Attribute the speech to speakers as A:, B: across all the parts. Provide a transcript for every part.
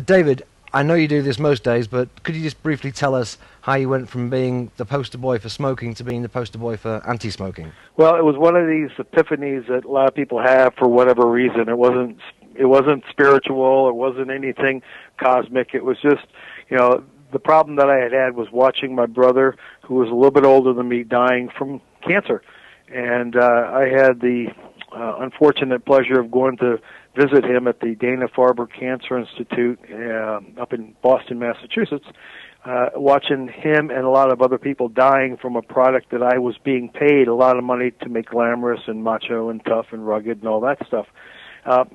A: David, I know you do this most days, but could you just briefly tell us how you went from being the poster boy for smoking to being the poster boy for anti-smoking?
B: Well, it was one of these epiphanies that a lot of people have for whatever reason. It wasn't spiritual. It wasn't anything cosmic. It was just, the problem that I had was watching my brother, who was a little bit older than me, dying from cancer. And I had the unfortunate pleasure of going to visit him at the Dana-Farber Cancer Institute up in Boston, Massachusetts, watching him and a lot of other people dying from a product that I was being paid a lot of money to make glamorous and macho and tough and rugged and all that stuff.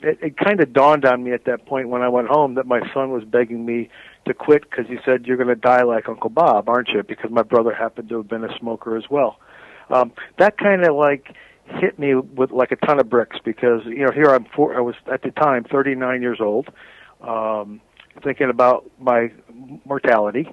B: It kind of dawned on me at that point when I went home that my son was begging me to quit because he said, "You're going to die like Uncle Bob, aren't you?" Because my brother happened to have been a smoker as well. That kind of hit me with like a ton of bricks because, here I was at the time 39 years old, thinking about my mortality,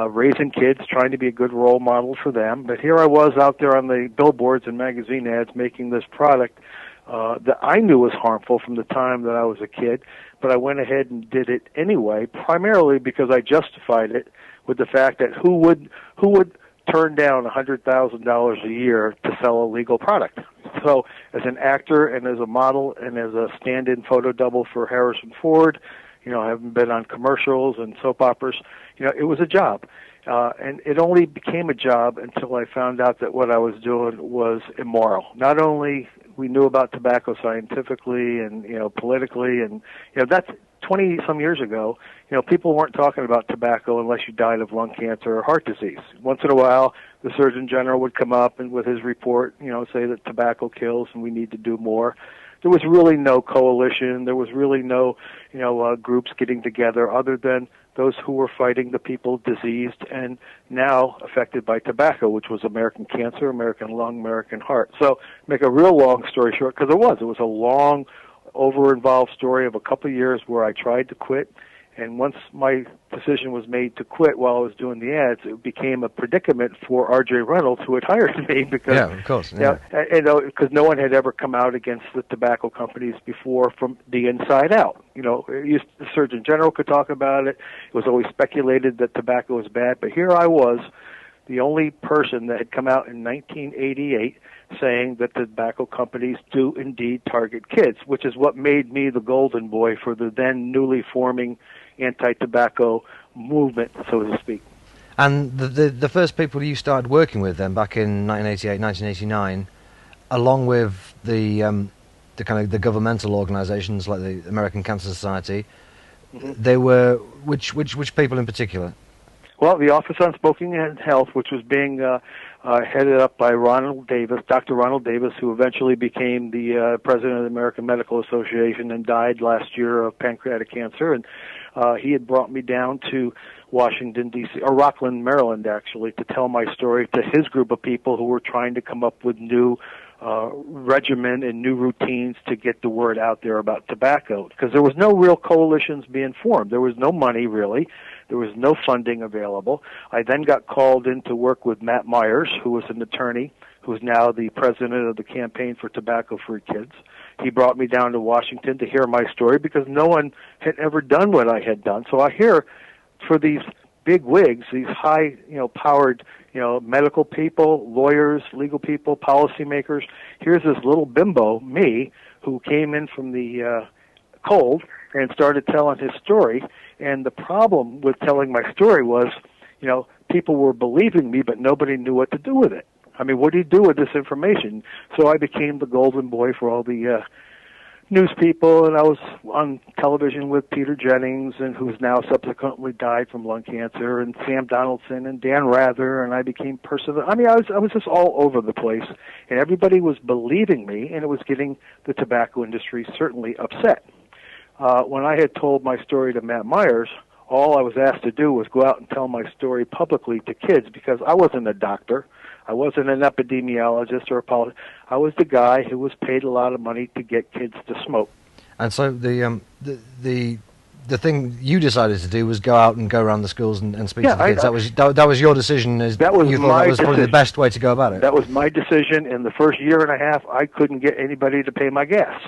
B: raising kids, trying to be a good role model for them. But here I was out there on the billboards and magazine ads making this product that I knew was harmful from the time that I was a kid, but I went ahead and did it anyway, primarily because I justified it with the fact that who would turn down $100,000 a year to sell a legal product? So as an actor and as a model and as a stand-in photo double for Harrison Ford, having been on commercials and soap operas, it was a job. And it only became a job until I found out that what I was doing was immoral. Not only we knew about tobacco scientifically and, politically, and, that's 20-some years ago, people weren't talking about tobacco unless you died of lung cancer or heart disease. Once in a while, the Surgeon General would come up and with his report, say that tobacco kills and we need to do more. There was really no coalition. There was really no, groups getting together other than those who were fighting the people diseased and now affected by tobacco, which was American cancer, American lung, American heart. So make a real long story short, because it was a long, over-involved story of a couple of years where I tried to quit. And once my decision was made to quit while I was doing the ads, it became a predicament for R.J. Reynolds, who had hired me because,
A: of course,
B: because no one had ever come out against the tobacco companies before from the inside out. The Surgeon General could talk about it. It was always speculated that tobacco was bad, but here I was, the only person that had come out in 1988 saying that tobacco companies do indeed target kids, which is what made me the golden boy for the then newly forming anti-tobacco movement, so to speak.
A: And the first people you started working with then back in 1988, 1989, along with the kind of the governmental organizations like the American Cancer Society, they were which people in particular?
B: Well, the Office on Smoking and Health, which was being headed up by Ronald Davis, Dr. Ronald Davis, who eventually became the president of the American Medical Association and died last year of pancreatic cancer. And he had brought me down to Washington, D.C., or Rockland, Maryland, actually, to tell my story to his group of people who were trying to come up with new regimen and new routines to get the word out there about tobacco, because there was no real coalitions being formed. There was no money, really. There was no funding available. I then got called in to work with Matt Myers, who was an attorney, who is now the president of the Campaign for Tobacco-Free Kids. He brought me down to Washington to hear my story because no one had ever done what I had done. So I hear for these big wigs, these high, powered, medical people, lawyers, legal people, policymakers. Here's this little bimbo, me, who came in from the cold and started telling his story. And the problem with telling my story was, people were believing me, but nobody knew what to do with it. I mean, what do you do with this information? So I became the golden boy for all the news people, and I was on television with Peter Jennings, and who's now subsequently died from lung cancer, and Sam Donaldson and Dan Rather, and I became Percival. I mean, I was just all over the place, and everybody was believing me, and it was getting the tobacco industry certainly upset. When I had told my story to Matt Myers, all I was asked to do was go out and tell my story publicly to kids, because I wasn't a doctor. I wasn't an epidemiologist or a politician. I was the guy who was paid a lot of money to get kids to smoke.
A: And so the thing you decided to do was go out and go around the schools and speak to the kids. That was your decision. That was probably the best way to go about it.
B: That was my decision. In the first year and a half, I couldn't get anybody to pay my gas.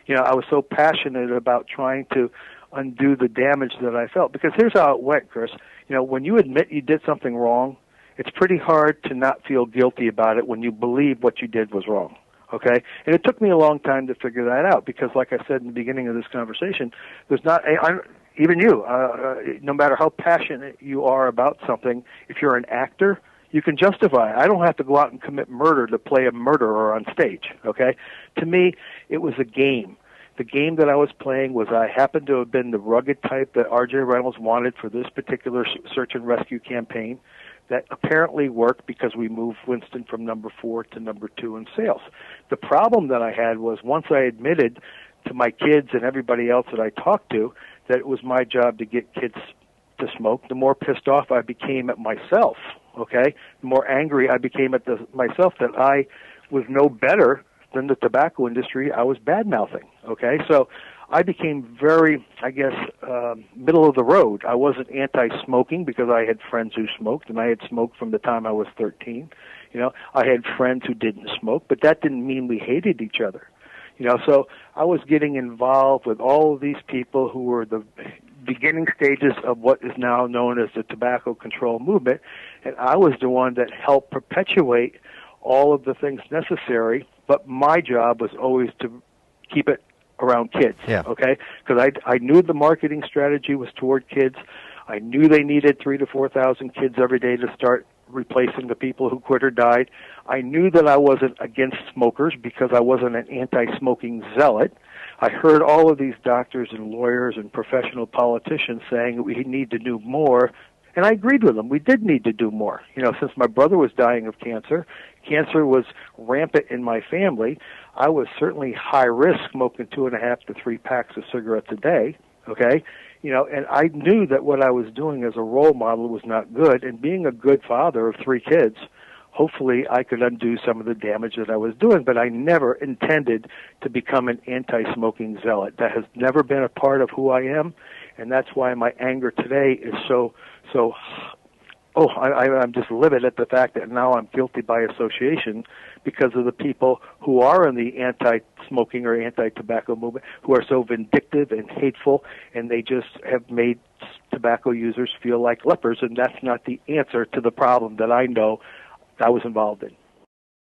B: I was so passionate about trying to undo the damage that I felt. Because here's how it went, Chris. When you admit you did something wrong, it's pretty hard to not feel guilty about it when you believe what you did was wrong. Okay? And it took me a long time to figure that out because, like I said in the beginning of this conversation, there's not, even you, no matter how passionate you are about something, if you're an actor, you can justify it. I don't have to go out and commit murder to play a murderer on stage, okay? To me, it was a game. The game that I was playing was I happened to have been the rugged type that R.J. Reynolds wanted for this particular search and rescue campaign that apparently worked because we moved Winston from number 4 to number 2 in sales. The problem that I had was once I admitted to my kids and everybody else that I talked to that it was my job to get kids to smoke, the more pissed off I became at myself, okay? The more angry I became at myself that I was no better than the tobacco industry I was bad-mouthing, okay? So I became very, middle of the road. I wasn't anti-smoking because I had friends who smoked, and I had smoked from the time I was 13. I had friends who didn't smoke, but that didn't mean we hated each other. So I was getting involved with all of these people who were the beginning stages of what is now known as the tobacco control movement, and I was the one that helped perpetuate all of the things necessary, but my job was always to keep it around kids, okay? Because I knew the marketing strategy was toward kids. I knew they needed 3,000 to 4,000 kids every day to start replacing the people who quit or died. I knew that I wasn't against smokers because I wasn't an anti-smoking zealot. I heard all of these doctors and lawyers and professional politicians saying we need to do more, and I agreed with them. We did need to do more. Since my brother was dying of cancer, cancer was rampant in my family, I was certainly high risk smoking 2.5 to 3 packs of cigarettes a day, okay? And I knew that what I was doing as a role model was not good, and being a good father of 3 kids, hopefully I could undo some of the damage that I was doing, but I never intended to become an anti-smoking zealot. That has never been a part of who I am, and that's why my anger today is I'm just livid at the fact that now I'm guilty by association because of the people who are in the anti-smoking or anti-tobacco movement who are so vindictive and hateful, and they just have made tobacco users feel like lepers, and that's not the answer to the problem that I know I was involved in.